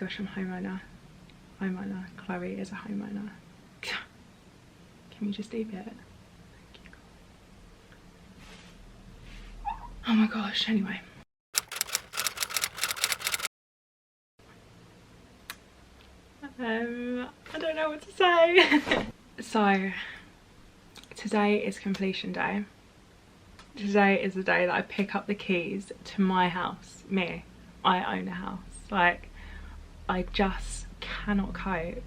gosh, I'm homeowner. Homeowner. Chloe is a homeowner. Can you just leave it? Thank you. Oh my gosh, anyway. I don't know what to say. So, today is completion day. Today is the day that I pick up the keys to my house. Me. I own a house. Like, I just cannot cope.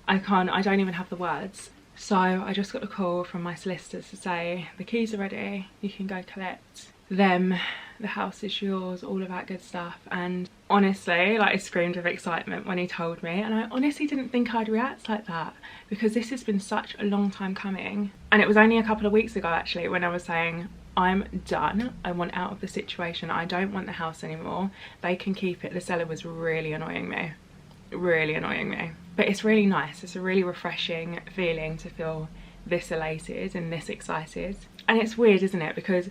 I don't even have the words. So I just got a call from my solicitors to say the keys are ready, you can go collect them, the house is yours, all of that good stuff. And honestly, like, I screamed with excitement when he told me, and I honestly didn't think I'd react like that, because this has been such a long time coming. And it was only a couple of weeks ago actually when I was saying, I'm done, I want out of the situation, I don't want the house anymore, they can keep it. The seller was really annoying me, but it's really nice. It's a really refreshing feeling to feel this elated and this excited. And it's weird, isn't it, because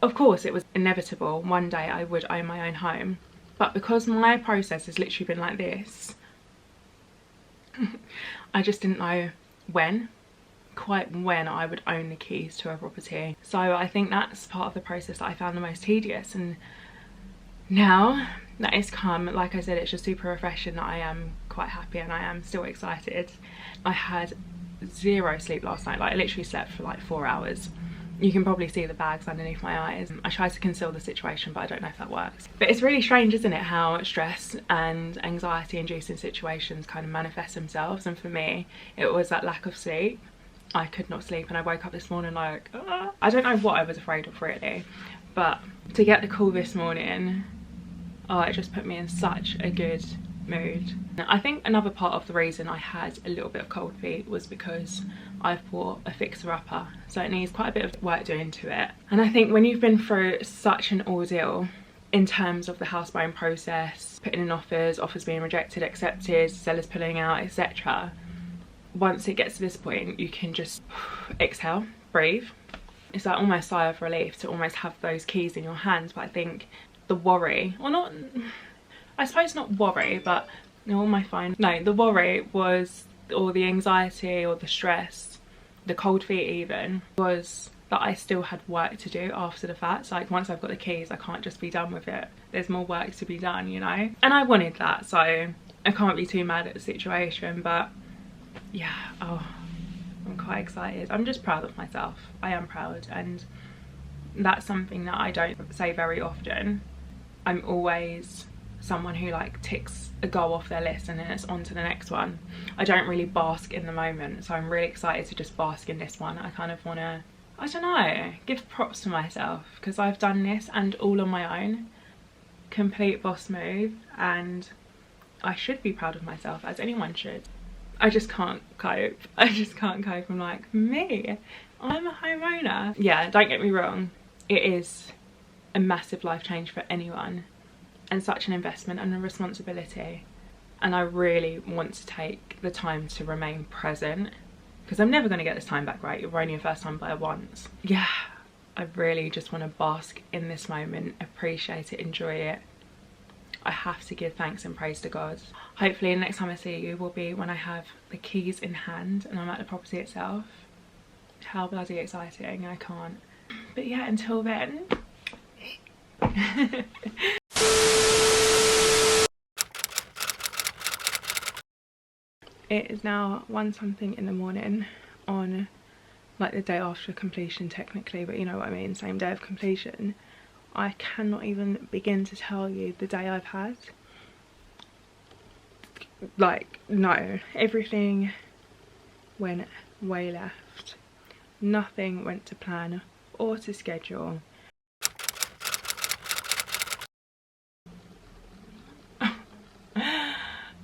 of course it was inevitable one day I would own my own home, but because my process has literally been like this, I just didn't know quite when I would own the keys to a property. So I think that's part of the process that I found the most tedious, and now that it's come, like I said, it's just super refreshing that I am quite happy and I am still excited. I had zero sleep last night. Like, I literally slept for like 4 hours. You can probably see the bags underneath my eyes. I tried to conceal the situation, but I don't know if that works. But it's really strange, isn't it, how stress and anxiety inducing situations kind of manifest themselves. And for me, it was that lack of sleep. I could not sleep, and I woke up this morning like, ah. I don't know what I was afraid of really, but to get the call this morning, oh, it just put me in such a good mood. I think another part of the reason I had a little bit of cold feet was because I've bought a fixer-upper, so it needs quite a bit of work doing to it. And I think when you've been through such an ordeal in terms of the house buying process, putting in offers being rejected, accepted, sellers pulling out, etc., once it gets to this point, you can just exhale, breathe. It's like almost a sigh of relief to almost have those keys in your hands. But I think the worry, or not, I suppose not worry, but no, my fine. No, the worry was, or the anxiety or the stress, the cold feet even, was that I still had work to do after the fact. So like, once I've got the keys, I can't just be done with it. There's more work to be done, you know? And I wanted that, so I can't be too mad at the situation. But yeah, oh, I'm quite excited. I'm just proud of myself. I am proud, and that's something that I don't say very often. I'm always someone who like ticks a goal off their list and then it's on to the next one. I don't really bask in the moment, so I'm really excited to just bask in this one. I kind of want to, I don't know, give props to myself because I've done this and all on my own. Complete boss move, and I should be proud of myself, as anyone should. I just can't cope. I just can't cope. I'm like, me? I'm a homeowner. Yeah, don't get me wrong. It is a massive life change for anyone, and such an investment and a responsibility. And I really want to take the time to remain present, because I'm never going to get this time back, right? You're only a first time buyer once. Yeah, I really just want to bask in this moment, appreciate it, enjoy it. I have to give thanks and praise to God. Hopefully the next time I see you will be when I have the keys in hand and I'm at the property itself. How bloody exciting, I can't. But yeah, until then. It is now 1 something in the morning on like the day after completion technically, but you know what I mean, same day of completion. I cannot even begin to tell you the day I've had. Like, no, everything went way left. Nothing went to plan or to schedule.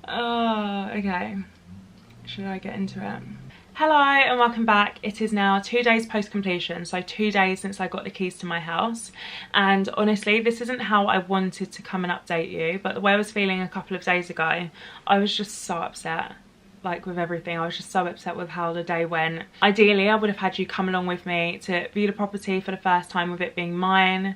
Oh, okay. Should I get into it? Hello and welcome back. It is now 2 days post completion, so 2 days since I got the keys to my house, and honestly this isn't how I wanted to come and update you, but the way I was feeling a couple of days ago, I was just so upset, like with everything. I was just so upset with how the day went. Ideally I would have had you come along with me to view the property for the first time, with it being mine,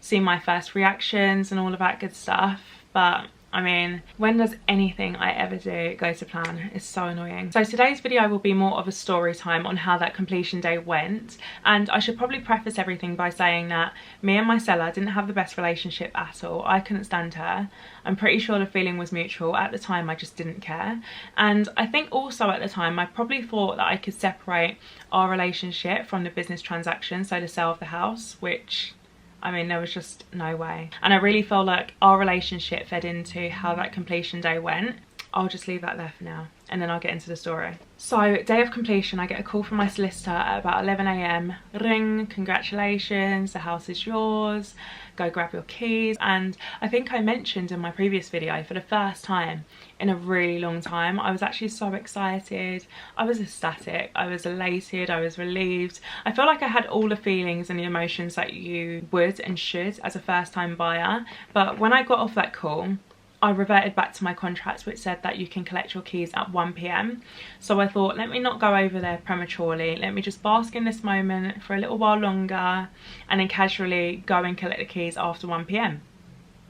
see my first reactions and all of that good stuff, but I mean, when does anything I ever do go to plan? It's so annoying. So today's video will be more of a story time on how that completion day went. And I should probably preface everything by saying that me and my seller didn't have the best relationship at all. I couldn't stand her. I'm pretty sure the feeling was mutual. At the time, I just didn't care. And I think also at the time, I probably thought that I could separate our relationship from the business transaction, so the sale of the house, which, I mean, there was just no way. And I really felt like our relationship fed into how that completion day went. I'll just leave that there for now, and then I'll get into the story. So, day of completion, I get a call from my solicitor at about 11 AM. Ring, congratulations, the house is yours, go grab your keys. And I think I mentioned in my previous video, for the first time in a really long time, I was actually so excited. I was ecstatic, I was elated, I was relieved. I felt like I had all the feelings and the emotions that you would and should as a first time buyer. But when I got off that call, I reverted back to my contracts, which said that you can collect your keys at 1 PM. So I thought, let me not go over there prematurely. Let me just bask in this moment for a little while longer and then casually go and collect the keys after 1 PM.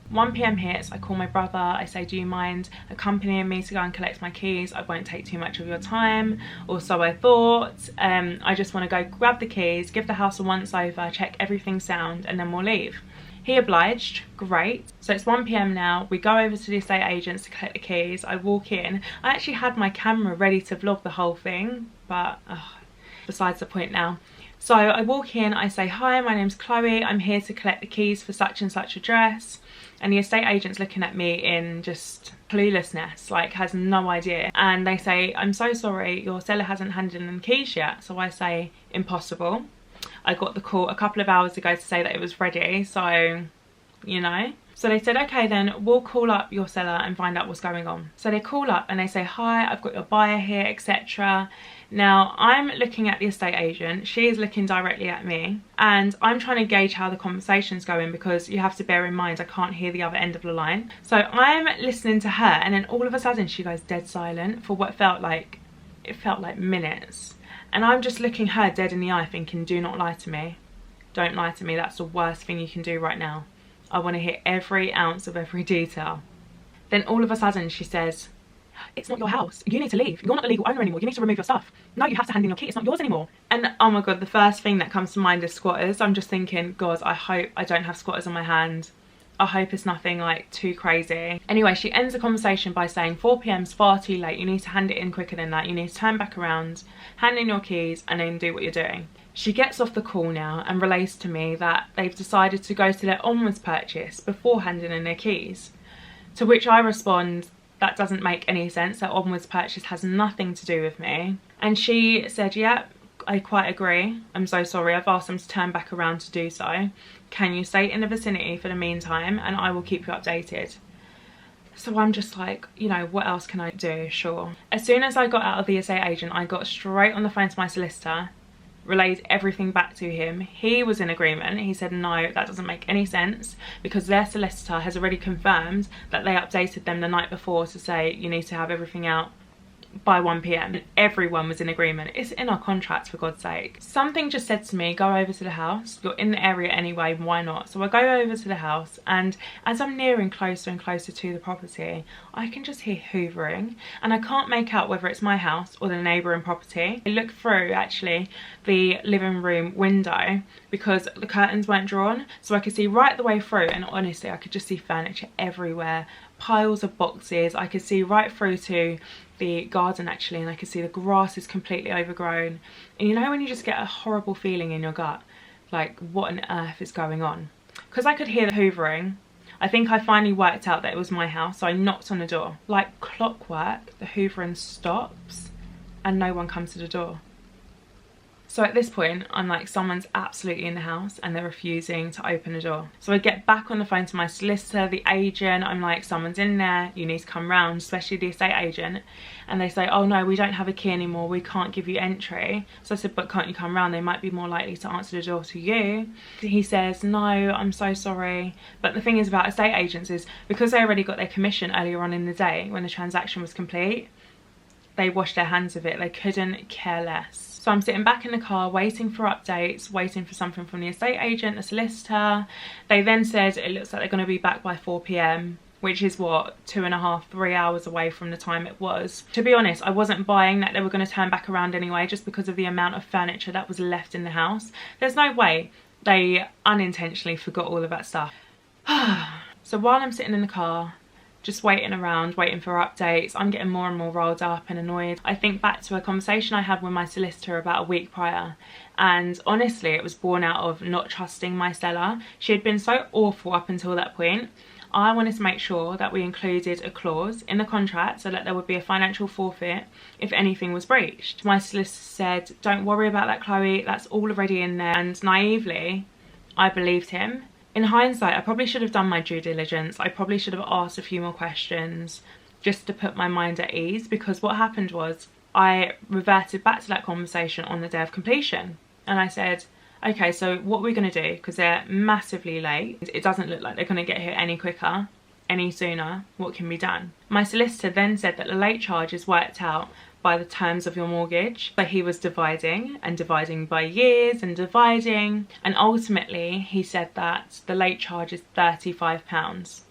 1 PM hits, I call my brother, I say, do you mind accompanying me to go and collect my keys? I won't take too much of your time, or so I thought. I just want to go grab the keys, give the house a once over, check everything's sound, and then we'll leave. He obliged, great. So it's 1 PM now, we go over to the estate agents to collect the keys. I walk in, I actually had my camera ready to vlog the whole thing, but besides the point now. So I walk in, I say, hi, my name's Chloe, I'm here to collect the keys for such and such address. And the estate agent's looking at me in just cluelessness, like has no idea. And they say, I'm so sorry, your seller hasn't handed in the keys yet. So I say, impossible. I got the call a couple of hours ago to say that it was ready, so, you know. So they said, okay then, we'll call up your seller and find out what's going on. So they call up and they say, hi, I've got your buyer here, etc. Now, I'm looking at the estate agent, she is looking directly at me, and I'm trying to gauge how the conversation's going, because you have to bear in mind I can't hear the other end of the line. So I'm listening to her, and then all of a sudden she goes dead silent for what felt like minutes. And I'm just looking her dead in the eye thinking, do not lie to me. Don't lie to me, that's the worst thing you can do right now. I want to hear every ounce of every detail. Then all of a sudden she says, it's not your house, you need to leave. You're not the legal owner anymore, you need to remove your stuff. No, you have to hand in your key, it's not yours anymore. And oh my God, the first thing that comes to mind is squatters. I'm just thinking, God, I hope I don't have squatters on my hand. I hope it's nothing like too crazy. Anyway, she ends the conversation by saying 4 PM's far too late. You need to hand it in quicker than that. You need to turn back around, hand in your keys, and then do what you're doing. She gets off the call now and relays to me that they've decided to go to their onwards purchase before handing in their keys. To which I respond, that doesn't make any sense. That onwards purchase has nothing to do with me. And she said, yeah, I quite agree. I'm so sorry. I've asked them to turn back around to do so. Can you stay in the vicinity for the meantime and I will keep you updated? So I'm just like, you know, what else can I do? Sure. As soon as I got out of the estate agent, I got straight on the phone to my solicitor, relayed everything back to him. He was in agreement. He said, no, that doesn't make any sense, because their solicitor has already confirmed that they updated them the night before to say you need to have everything out by 1 PM. Everyone was in agreement. It's in our contract, for God's sake. Something just said to me, go over to the house. You're in the area anyway, why not? So I go over to the house, and as I'm nearing closer and closer to the property, I can just hear hoovering, and I can't make out whether it's my house or the neighbouring property. I look through actually the living room window because the curtains weren't drawn, so I could see right the way through, and honestly I could just see furniture everywhere, piles of boxes. I could see right through to the garden actually, and I could see the grass is completely overgrown. And you know when you just get a horrible feeling in your gut, like what on earth is going on? Because I could hear the hoovering. I think I finally worked out that it was my house, so I knocked on the door. Like clockwork, the hoovering stops and no one comes to the door. So at this point, I'm like, someone's absolutely in the house and they're refusing to open the door. So I get back on the phone to my solicitor, the agent. I'm like, someone's in there, you need to come round, especially the estate agent. And they say, oh no, we don't have a key anymore, we can't give you entry. So I said, but can't you come round? They might be more likely to answer the door to you. He says, no, I'm so sorry. But the thing is about estate agents is, because they already got their commission earlier on in the day when the transaction was complete, they washed their hands of it. They couldn't care less. So I'm sitting back in the car waiting for updates, waiting for something from the estate agent, the solicitor. They then said it looks like they're going to be back by 4 PM. which is what, 2.5, 3 hours away from the time it was. To be honest, I wasn't buying that they were going to turn back around anyway, just because of the amount of furniture that was left in the house. There's no way they unintentionally forgot all of that stuff. So while I'm sitting in the car, just waiting around, waiting for updates, I'm getting more and more rolled up and annoyed. I think back to a conversation I had with my solicitor about a week prior, and honestly it was born out of not trusting my seller. She had been so awful up until that point. I wanted to make sure that we included a clause in the contract so that there would be a financial forfeit if anything was breached. My solicitor said, don't worry about that, Chloe, that's all already in there, and naively I believed him. In hindsight, I probably should have done my due diligence. I probably should have asked a few more questions just to put my mind at ease, because what happened was I reverted back to that conversation on the day of completion. And I said, okay, so what are we going to do? Because they're massively late. It doesn't look like they're going to get here any quicker, any sooner. What can be done? My solicitor then said that the late charge is worked out by the terms of your mortgage. So he was dividing and dividing by years and dividing, and ultimately he said that the late charge is £35.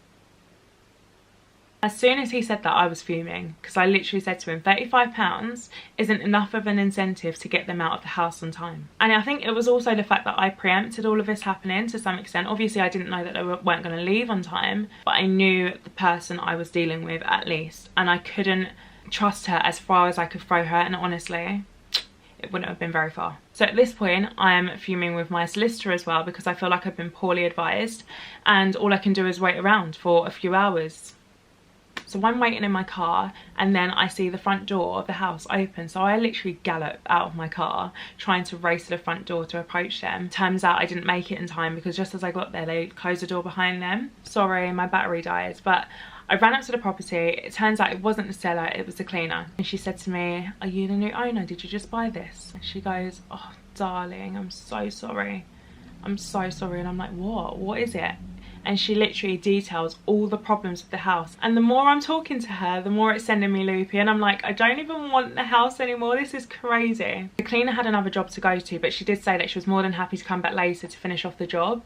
As soon as he said that, I was fuming, because I literally said to him, £35 isn't enough of an incentive to get them out of the house on time. And I think it was also the fact that I preempted all of this happening to some extent. Obviously I didn't know that they weren't going to leave on time, but I knew the person I was dealing with at least, and I couldn't trust her as far as I could throw her, and honestly it wouldn't have been very far. So at this point I am fuming with my solicitor as well, because I feel like I've been poorly advised and all I can do is wait around for a few hours. So I'm waiting in my car, and then I see the front door of the house open, so I literally gallop out of my car trying to race to the front door to approach them. Turns out I didn't make it in time, because just as I got there they closed the door behind them. Sorry, my battery died, but I ran up to the property. It turns out it wasn't the seller, it was the cleaner. And she said to me, are you the new owner? Did you just buy this? And she goes, oh darling, I'm so sorry. I'm so sorry. And I'm like, what is it? And she literally details all the problems with the house. And the more I'm talking to her, the more it's sending me loopy. And I'm like, I don't even want the house anymore. This is crazy. The cleaner had another job to go to, but she did say that she was more than happy to come back later to finish off the job.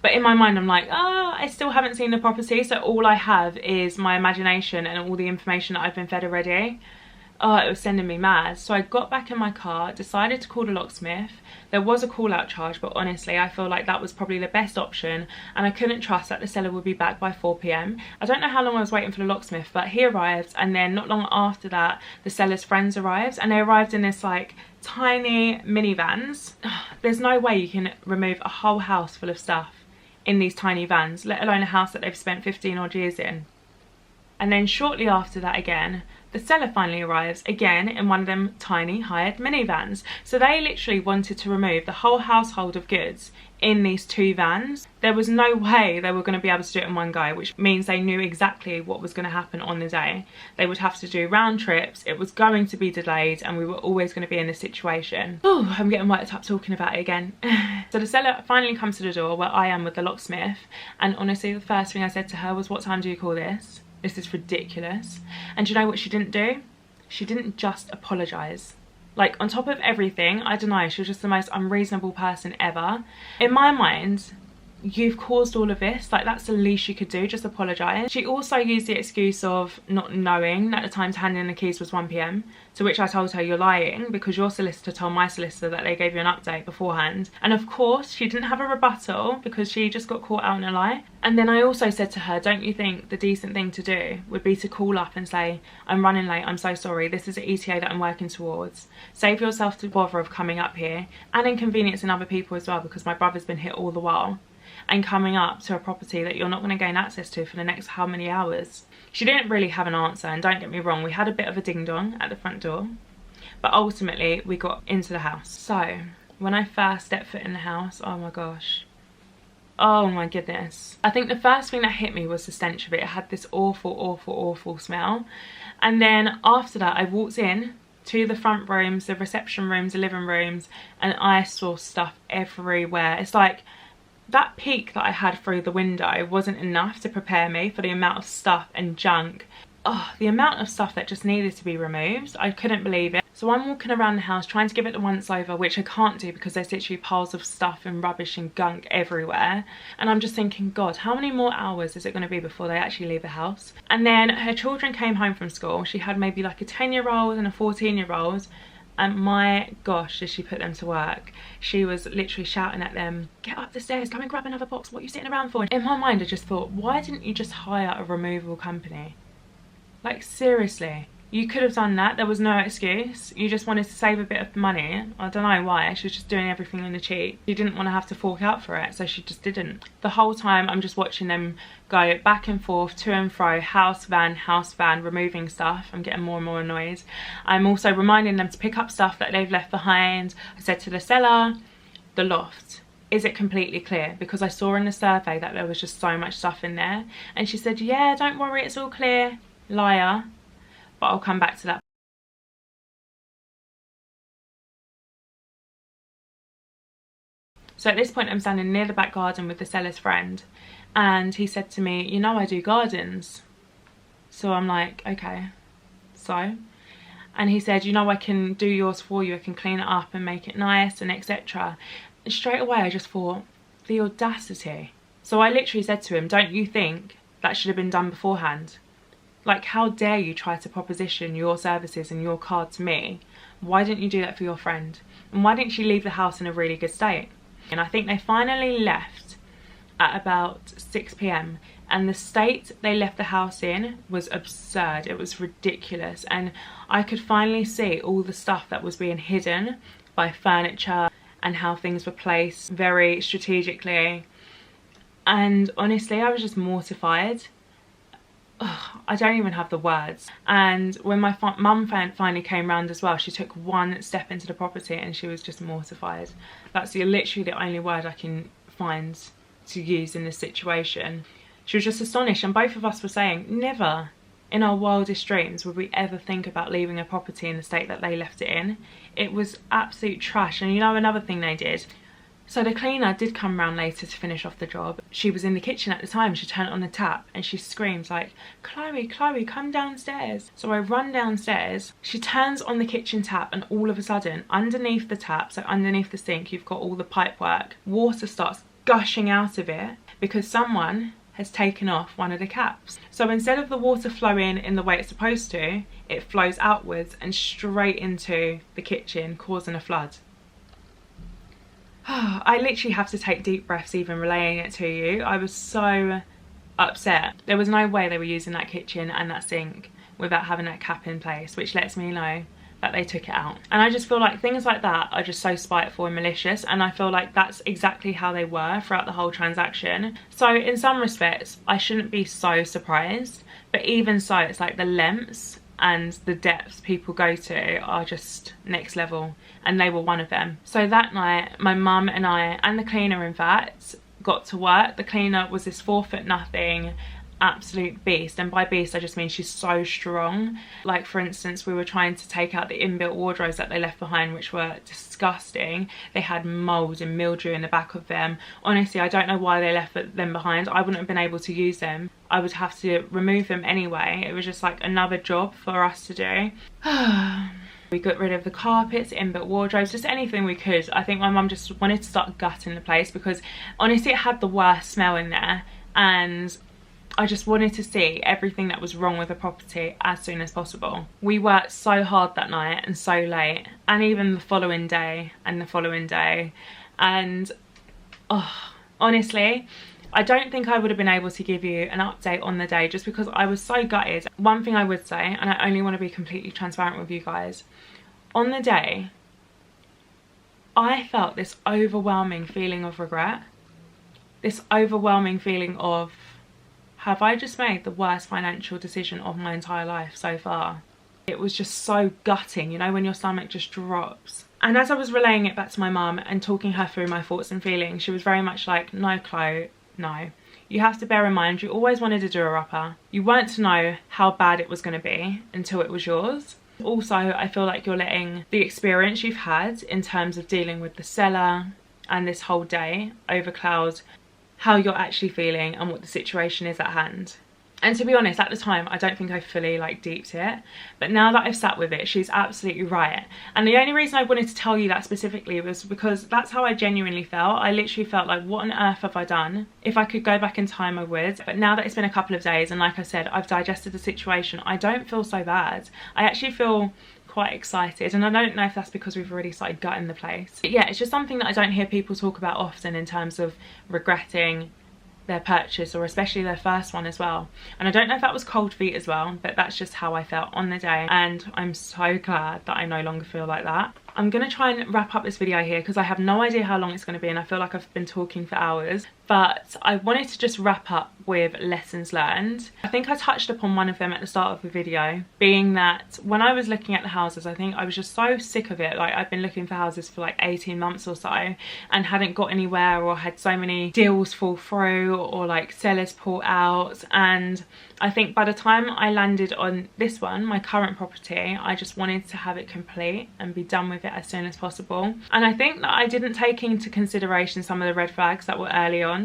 But in my mind, I'm like, I still haven't seen the property. So all I have is my imagination and all the information that I've been fed already. It was sending me mad. So I got back in my car, decided to call the locksmith. There was a call out charge, but honestly I feel like that was probably the best option, and I couldn't trust that the seller would be back by 4 PM. I don't know how long I was waiting for the locksmith, but he arrived, and then not long after that the seller's friends arrived, and they arrived in this like tiny minivans. There's no way you can remove a whole house full of stuff in these tiny vans, let alone a house that they've spent 15 odd years in. And then shortly after that again, the seller finally arrives, again in one of them tiny hired minivans. So they literally wanted to remove the whole household of goods in these 2 vans. There was no way they were going to be able to do it in one go, which means they knew exactly what was going to happen on the day. They would have to do round trips, it was going to be delayed, and we were always going to be in this situation. Oh, I'm getting worked up talking about it again. So the seller finally comes to the door where I am with the locksmith, and honestly the first thing I said to her was, what time do you call this? This is ridiculous. And do you know what she didn't do? She didn't just apologise. Like, on top of everything, I don't know, she was just the most unreasonable person ever. In my mind, you've caused all of this, like that's the least you could do, just apologise. She also used the excuse of not knowing that the time to hand in the keys was 1 PM, to which I told her, you're lying, because your solicitor told my solicitor that they gave you an update beforehand. And of course she didn't have a rebuttal, because she just got caught out in a lie. And then I also said to her, don't you think the decent thing to do would be to call up and say, I'm running late, I'm so sorry, this is an ETA that I'm working towards. Save yourself the bother of coming up here and inconveniencing other people as well, because my brother's been hit all the while, and coming up to a property that you're not going to gain access to for the next how many hours. She didn't really have an answer, and don't get me wrong, we had a bit of a ding dong at the front door, but ultimately we got into the house. So when I first stepped foot in the house, oh my gosh, oh my goodness, I think the first thing that hit me was the stench of it. It had this awful smell. And then after that I walked in to the front rooms, the reception rooms, the living rooms, and I saw stuff everywhere. It's like that peek that I had through the window wasn't enough to prepare me for the amount of stuff and junk. Oh, the amount of stuff that just needed to be removed, I couldn't believe it. So I'm walking around the house trying to give it the once over, which I can't do because there's literally piles of stuff and rubbish and gunk everywhere. And I'm just thinking, God, how many more hours is it going to be before they actually leave the house? And then her children came home from school. She had maybe like a 10-year-old and a 14-year-old. And my gosh, did she put them to work. She was literally shouting at them, get up the stairs, come and grab another box, what are you sitting around for? In my mind, I just thought, why didn't you just hire a removal company? Like, seriously. You could have done that. There was no excuse. You just wanted to save a bit of money. I don't know why. She was just doing everything on the cheap. She didn't want to have to fork out for it, so she just didn't. The whole time I'm just watching them go back and forth, to and fro, house, van, removing stuff. I'm getting more and more annoyed. I'm also reminding them to pick up stuff that they've left behind. I said to the seller, the loft, is it completely clear? Because I saw in the survey that there was just so much stuff in there. And she said, yeah, don't worry, it's all clear. Liar. But I'll come back to that. So at this point I'm standing near the back garden with the seller's friend, and he said to me, you know I do gardens. So I'm like, okay, so? And he said, you know I can do yours for you, I can clean it up and make it nice and etc. And straight away I just thought, the audacity. So I literally said to him, don't you think that should have been done beforehand? Like, how dare you try to proposition your services and your card to me? Why didn't you do that for your friend? And why didn't she leave the house in a really good state? And I think they finally left at about 6 p.m. and the state they left the house in was absurd. It was ridiculous. And I could finally see all the stuff that was being hidden by furniture and how things were placed very strategically. And honestly, I was just mortified. Ugh, I don't even have the words. And when my mum finally came round as well, she took one step into the property and she was just mortified. That's literally the only word I can find to use in this situation. She was just astonished, and both of us were saying, never in our wildest dreams would we ever think about leaving a property in the state that they left it in. It was absolute trash. And you know, another thing they did, so the cleaner did come round later to finish off the job. She was in the kitchen at the time. She turned on the tap and she screams like, Chloe, Chloe, come downstairs. So I run downstairs. She turns on the kitchen tap and all of a sudden, underneath the tap, so underneath the sink, you've got all the pipe work. Water starts gushing out of it because someone has taken off one of the caps. So instead of the water flowing in the way it's supposed to, it flows outwards and straight into the kitchen, causing a flood. I literally have to take deep breaths even relaying it to you. I was so upset. There was no way they were using that kitchen and that sink without having that cap in place, which lets me know that they took it out. And I just feel like things like that are just so spiteful and malicious, and I feel like that's exactly how they were throughout the whole transaction. So in some respects, I shouldn't be so surprised, but even so, it's like the lengths and the depths people go to are just next level, and they were one of them. So that night, my mum and I, and the cleaner in fact, got to work. The cleaner was this 4'0", absolute beast, and by beast I just mean she's so strong. Like, for instance, we were trying to take out the inbuilt wardrobes that they left behind, which were disgusting. They had mold and mildew in the back of them. Honestly, I don't know why they left them behind. I wouldn't have been able to use them. I would have to remove them anyway. It was just like another job for us to do. We got rid of the carpets, inbuilt wardrobes, just anything we could. I think my mum just wanted to start gutting the place because honestly it had the worst smell in there, and I just wanted to see everything that was wrong with the property as soon as possible. We worked so hard that night and so late, and even the following day and the following day. And honestly, I don't think I would have been able to give you an update on the day just because I was so gutted. One thing I would say, and I only want to be completely transparent with you guys, on the day, I felt this overwhelming feeling of regret. This overwhelming feeling of, have I just made the worst financial decision of my entire life so far? It was just so gutting, you know, when your stomach just drops. And as I was relaying it back to my mum and talking her through my thoughts and feelings, she was very much like, no, Chloe, no. You have to bear in mind, you always wanted to do a upper. You weren't to know how bad it was going to be until it was yours. Also, I feel like you're letting the experience you've had in terms of dealing with the seller and this whole day overcloud how you're actually feeling and what the situation is at hand. And to be honest, at the time, I don't think I fully like deeped it. But now that I've sat with it, she's absolutely right. And the only reason I wanted to tell you that specifically was because that's how I genuinely felt. I literally felt like, what on earth have I done? If I could go back in time, I would. But now that it's been a couple of days, and like I said, I've digested the situation, I don't feel so bad. I actually feel quite excited, and I don't know if that's because we've already started gutting the place. But yeah, it's just something that I don't hear people talk about often in terms of regretting their purchase, or especially their first one as well. And I don't know if that was cold feet as well, but that's just how I felt on the day, and I'm so glad that I no longer feel like that. I'm gonna try and wrap up this video here because I have no idea how long it's gonna be, and I feel like I've been talking for hours, but I wanted to just wrap up with lessons learned. I think I touched upon one of them at the start of the video, being that when I was looking at the houses, I think I was just so sick of it. Like, I've been looking for houses for like 18 months or so and hadn't got anywhere, or had so many deals fall through, or like sellers pull out. And I think by the time I landed on this one, my current property, I just wanted to have it complete and be done with it as soon as possible. And I think that I didn't take into consideration some of the red flags that were early on,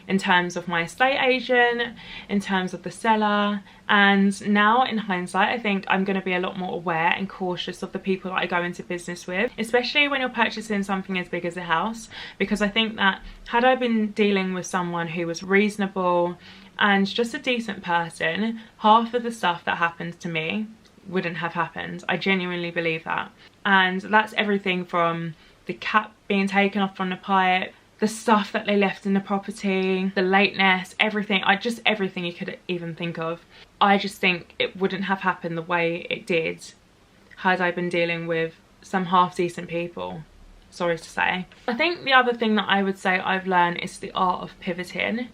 in terms of my estate agent, in terms of the seller. And now in hindsight, I think I'm going to be a lot more aware and cautious of the people that I go into business with, especially when you're purchasing something as big as a house, because I think that had I been dealing with someone who was reasonable and just a decent person, half of the stuff that happened to me wouldn't have happened. I genuinely believe that. And that's everything from the cap being taken off from the pipe, the stuff that they left in the property, the lateness, everything. Everything you could even think of. I just think it wouldn't have happened the way it did had I been dealing with some half decent people, sorry to say. I think the other thing that I would say I've learned is the art of pivoting,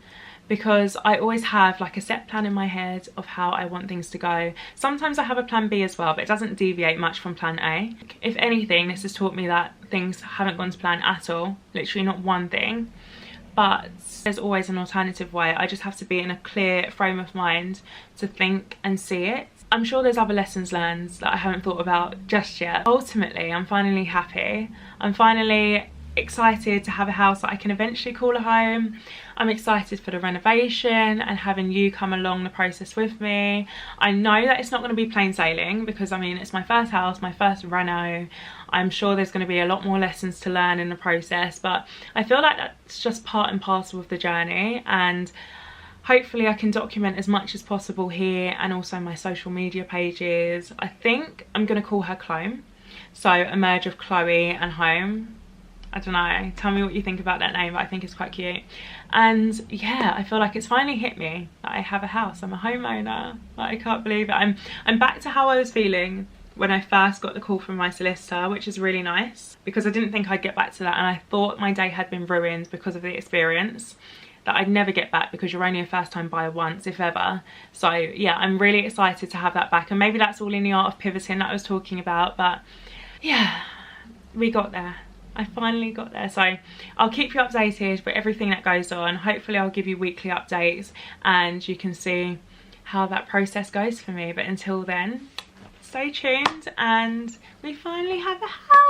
because I always have like a set plan in my head of how I want things to go. Sometimes I have a plan B as well, but it doesn't deviate much from plan A. If anything, this has taught me that things haven't gone to plan at all, literally not one thing. But there's always an alternative way. I just have to be in a clear frame of mind to think and see it. I'm sure there's other lessons learned that I haven't thought about just yet. Ultimately, I'm finally happy. I'm finally excited to have a house that I can eventually call a home. I'm excited for the renovation and having you come along the process with me. I know that it's not going to be plain sailing, because I mean, it's my first house, my first reno. I'm sure there's going to be a lot more lessons to learn in the process, but I feel like that's just part and parcel of the journey, and hopefully I can document as much as possible here, and also my social media pages. I think I'm going to call her Chloe, so a merge of Chloe and Home. I don't know, tell me what you think about that name, but I think it's quite cute. And yeah, I feel like it's finally hit me that I have a house, I'm a homeowner. Like, I can't believe it. I'm back to how I was feeling when I first got the call from my solicitor, which is really nice, because I didn't think I'd get back to that, and I thought my day had been ruined because of the experience that I'd never get back, because you're only a first time buyer once, if ever. So yeah, I'm really excited to have that back, and maybe that's all in the art of pivoting that I was talking about. But yeah, we got there. I finally got there. So I'll keep you updated with everything that goes on. Hopefully I'll give you weekly updates and you can see how that process goes for me. But until then, stay tuned, and we finally have a house.